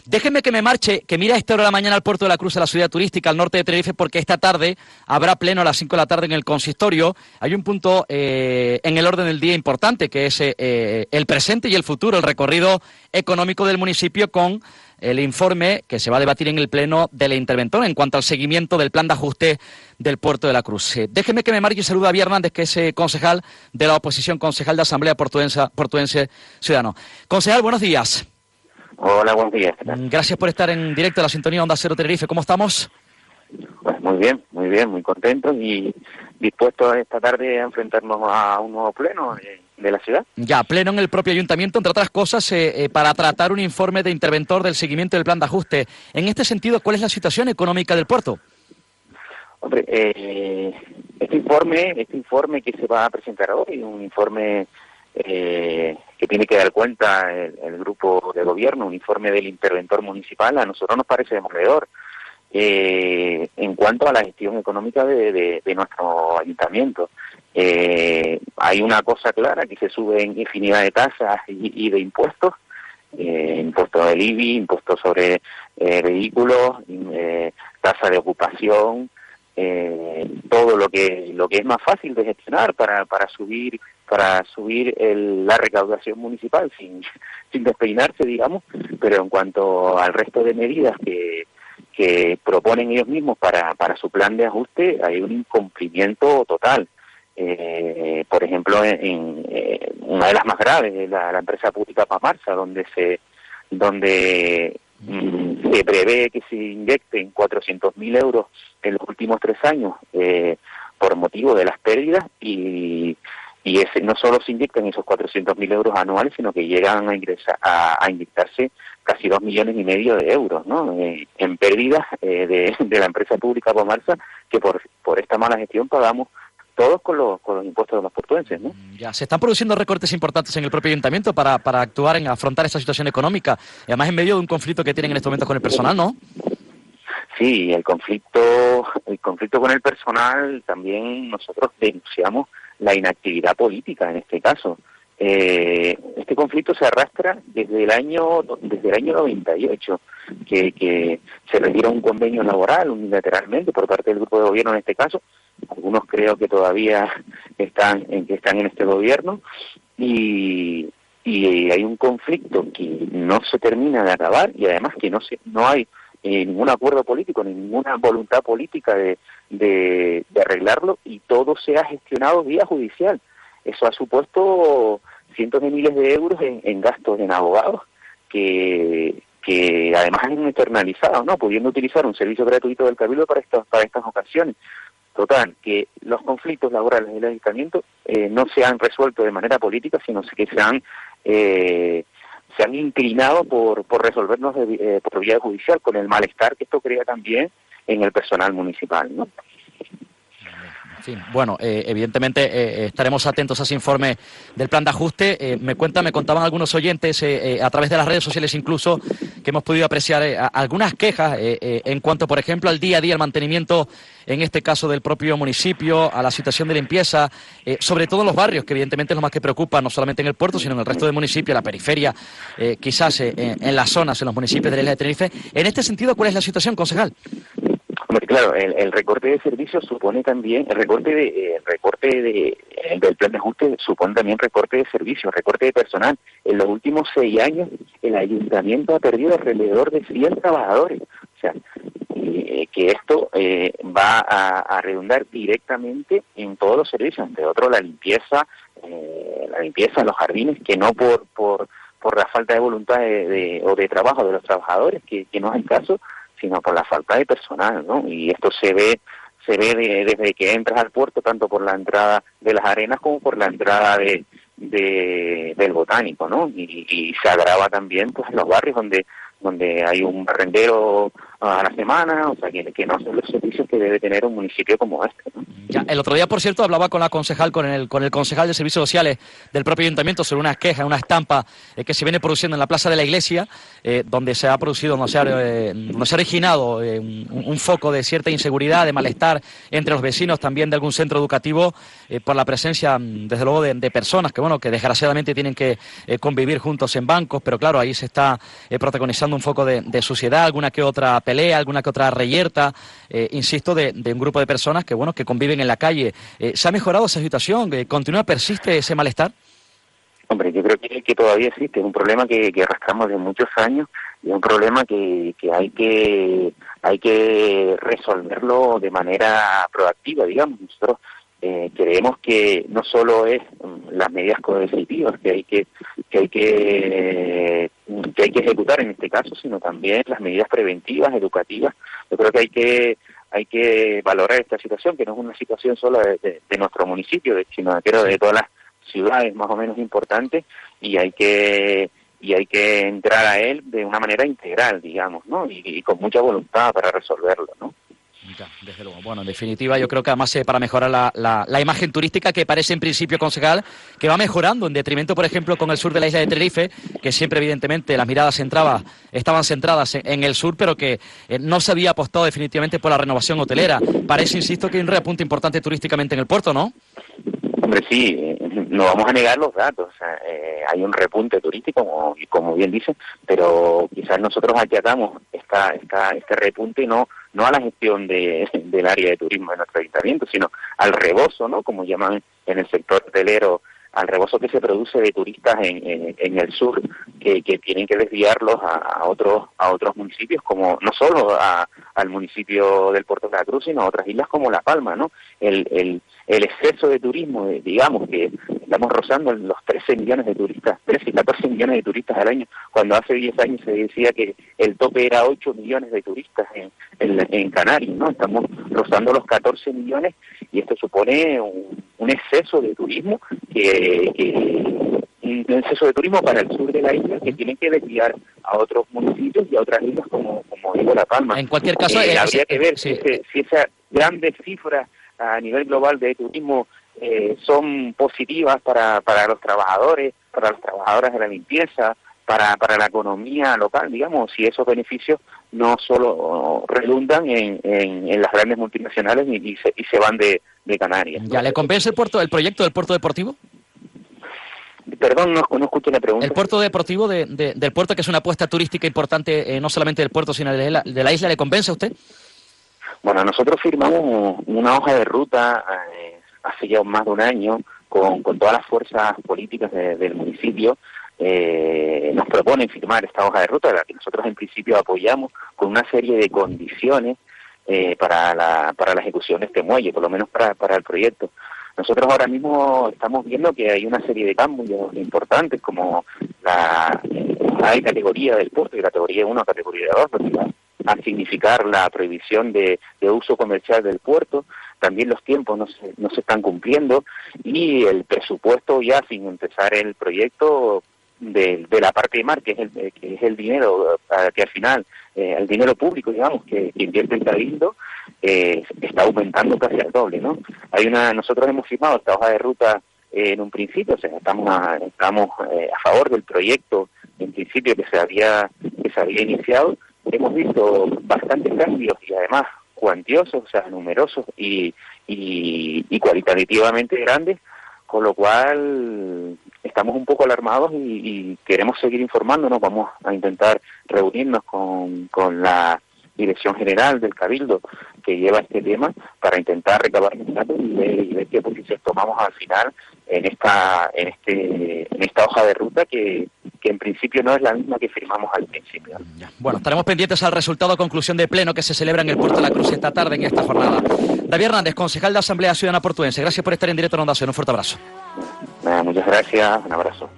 Déjeme que me marche, que mire a esta hora de la mañana al Puerto de la Cruz, a la ciudad turística, al norte de Tenerife, porque esta tarde habrá pleno a las 5 de la tarde en el consistorio. Hay un punto en el orden del día importante, que es el presente y el futuro, el recorrido económico del municipio con el informe que se va a debatir en el pleno del interventor en cuanto al seguimiento del plan de ajuste del Puerto de la Cruz. Déjeme que me marque y salude a Javier Hernández, que es concejal de la oposición, concejal de Asamblea Portuense Ciudadano. Concejal, buenos días. Hola, buenos días. Gracias por estar en directo de la sintonía Onda Cero Tenerife. ¿Cómo estamos? Pues muy bien, muy contentos y dispuestos esta tarde a enfrentarnos a un nuevo pleno de la ciudad. Ya, pleno en el propio ayuntamiento, entre otras cosas, para tratar un informe de interventor del seguimiento del plan de ajuste. En este sentido, ¿cuál es la situación económica del puerto? Hombre, este informe que se va a presentar hoy, un informe que tiene que dar cuenta el grupo de gobierno, un informe del interventor municipal, a nosotros nos parece demoledor en cuanto a la gestión económica de nuestro ayuntamiento. Hay una cosa clara, que se suben infinidad de tasas y de impuestos, impuestos del IBI, impuestos sobre vehículos, tasa de ocupación, todo lo que es más fácil de gestionar para subir la recaudación municipal sin despeinarse, digamos. Pero en cuanto al resto de medidas que proponen ellos mismos para su plan de ajuste, hay un incumplimiento total. Por ejemplo, en una de las más graves, la empresa pública Pamarsa, donde se prevé que se inyecten 400.000 euros en los últimos 3 años por motivo de las pérdidas, y no solo se inyectan esos 400.000 euros anuales, sino que llegan a inyectarse casi 2,5 millones de euros, ¿no? En pérdidas de la empresa pública Pamarsa, que por esta mala gestión pagamos todos con los impuestos de los portuenses, ¿no? Ya, se están produciendo recortes importantes en el propio ayuntamiento para actuar en afrontar esta situación económica, y además en medio de un conflicto que tienen en estos momentos con el personal, ¿no? Sí, el conflicto con el personal, también nosotros denunciamos la inactividad política en este caso. Este conflicto se arrastra desde el año 98, que se retira un convenio laboral unilateralmente por parte del grupo de gobierno en este caso. Algunos creo que todavía están en este gobierno, y hay un conflicto que no se termina de acabar, y además que no hay ningún acuerdo político, ni ninguna voluntad política de arreglarlo, y todo se ha gestionado vía judicial. Eso ha supuesto cientos de miles de euros en gastos en abogados que además han externalizado, ¿no? Pudiendo utilizar un servicio gratuito del Cabildo para estas ocasiones. Total, que los conflictos laborales del ayuntamiento no se han resuelto de manera política, sino que se han inclinado por resolvernos por vía judicial, con el malestar que esto crea también en el personal municipal, ¿no? En fin, bueno, evidentemente estaremos atentos a ese informe del plan de ajuste. Me contaban algunos oyentes a través de las redes sociales incluso, que hemos podido apreciar algunas quejas en cuanto, por ejemplo, al día a día, al mantenimiento, en este caso del propio municipio, a la situación de limpieza, sobre todo en los barrios, que evidentemente es lo más que preocupa, no solamente en el puerto, sino en el resto del municipio, en la periferia, quizás en las zonas, en los municipios de la isla de Tenerife. En este sentido, ¿cuál es la situación, concejal? Hombre, claro, el recorte de servicios supone también, el recorte del plan de ajuste supone también recorte de servicios, recorte de personal. En los últimos 6 años, el ayuntamiento ha perdido alrededor de 100 trabajadores. O sea, que esto va a redundar directamente en todos los servicios, entre otros la limpieza en los jardines, que no por la falta de voluntad o de trabajo de los trabajadores, que no es el caso, sino por la falta de personal, ¿no? Y esto se ve desde que entras al puerto, tanto por la entrada de las arenas como por la entrada del botánico, ¿no? Y se agrava también pues en los barrios donde hay un barrendero a la semana, o sea, que no son los servicios que debe tener un municipio como este, ¿no? Ya, el otro día, por cierto, hablaba con la concejal, con el concejal de Servicios Sociales del propio ayuntamiento sobre unas quejas, una estampa que se viene produciendo en la plaza de la iglesia, donde se ha producido, donde se ha originado un foco de cierta inseguridad, de malestar entre los vecinos, también de algún centro educativo, por la presencia, desde luego, de personas que, bueno, que desgraciadamente tienen que convivir juntos en bancos, pero claro, ahí se está protagonizando un foco de suciedad, alguna que otra pelea, alguna que otra reyerta, insisto, de un grupo de personas que, bueno, que conviven en la calle. ¿Se ha mejorado esa situación? ¿Persiste ese malestar? Hombre, yo creo que todavía existe, es un problema que arrastramos de muchos años y es un problema que hay que resolverlo de manera proactiva, digamos. Nosotros creemos que no solo es las medidas coercitivas que hay que ejecutar en este caso, sino también las medidas preventivas, educativas. Yo creo que hay que valorar esta situación, que no es una situación solo de nuestro municipio, sino de todas las ciudades más o menos importantes, y hay que entrar a él de una manera integral, digamos, ¿no? Y con mucha voluntad para resolverlo, ¿no? Ya, desde luego. Bueno, en definitiva, yo creo que además para mejorar la imagen turística, que parece en principio, concejal, que va mejorando en detrimento, por ejemplo, con el sur de la isla de Tenerife, que siempre, evidentemente, las miradas estaban centradas en el sur, pero que no se había apostado definitivamente por la renovación hotelera. Parece, insisto, que hay un repunte importante turísticamente en el puerto, ¿no? Hombre, sí, no vamos a negar los datos. Hay un repunte turístico, como bien dicen, pero quizás nosotros acatamos este repunte no a la gestión del área de turismo de nuestro ayuntamiento, sino al rebozo, ¿no? Como llaman en el sector hotelero, al rebozo que se produce de turistas en el sur, que tienen que desviarlos a otros municipios, como no solo al municipio del Puerto de la Cruz, sino a otras islas como La Palma, ¿no? El exceso de turismo, digamos que estamos rozando los 13 millones de turistas, 13 y 14 millones de turistas al año, cuando hace 10 años se decía que el tope era 8 millones de turistas en Canarias, ¿no? Estamos rozando los 14 millones y esto supone un exceso de turismo un exceso de turismo para el sur de la isla, que tienen que desviar a otros municipios y a otras islas como digo La Palma. En cualquier caso, habría que ver sí. si esas grandes cifras a nivel global de turismo son positivas para los trabajadores, para las trabajadoras de la limpieza, para la economía local, digamos, si esos beneficios no solo redundan en las grandes multinacionales y se van de Canarias, ¿no? ¿Ya le compensa el proyecto del puerto deportivo? Perdón, no escucho la pregunta. El puerto deportivo del puerto, que es una apuesta turística importante, no solamente del puerto, sino de la isla, ¿le compensa a usted? Bueno, nosotros firmamos una hoja de ruta hace ya más de un año con todas las fuerzas políticas del municipio. Nos proponen firmar esta hoja de ruta, la que nosotros en principio apoyamos, con una serie de condiciones para la ejecución de este muelle, por lo menos para el proyecto. Nosotros ahora mismo estamos viendo que hay una serie de cambios importantes, como la categoría del puerto, de categoría 1 a categoría 2, porque va a significar la prohibición de uso comercial del puerto. También los tiempos no se están cumpliendo y el presupuesto, ya sin empezar el proyecto de la parte de mar, que es el dinero que al final, el dinero público, digamos, que invierte el Cabildo, está aumentando casi al doble, ¿no? Nosotros hemos firmado esta hoja de ruta en un principio, o sea, estamos a favor del proyecto en principio que se había iniciado. Hemos visto bastantes cambios y además cuantiosos, o sea, numerosos y cualitativamente grandes, con lo cual estamos un poco alarmados y queremos seguir informándonos. Vamos a intentar reunirnos con la Dirección General del Cabildo que lleva este tema para intentar recabar los datos y ver qué posiciones tomamos al final en esta hoja de ruta que en principio no es la misma que firmamos al principio. Bueno, estaremos pendientes al resultado de conclusión de pleno que se celebra en el Puerto de la Cruz esta tarde en esta jornada. David Hernández, concejal de Asamblea Ciudadana Portuense, gracias por estar en directo en Onda Cero. Un fuerte abrazo. Muchas gracias, un abrazo.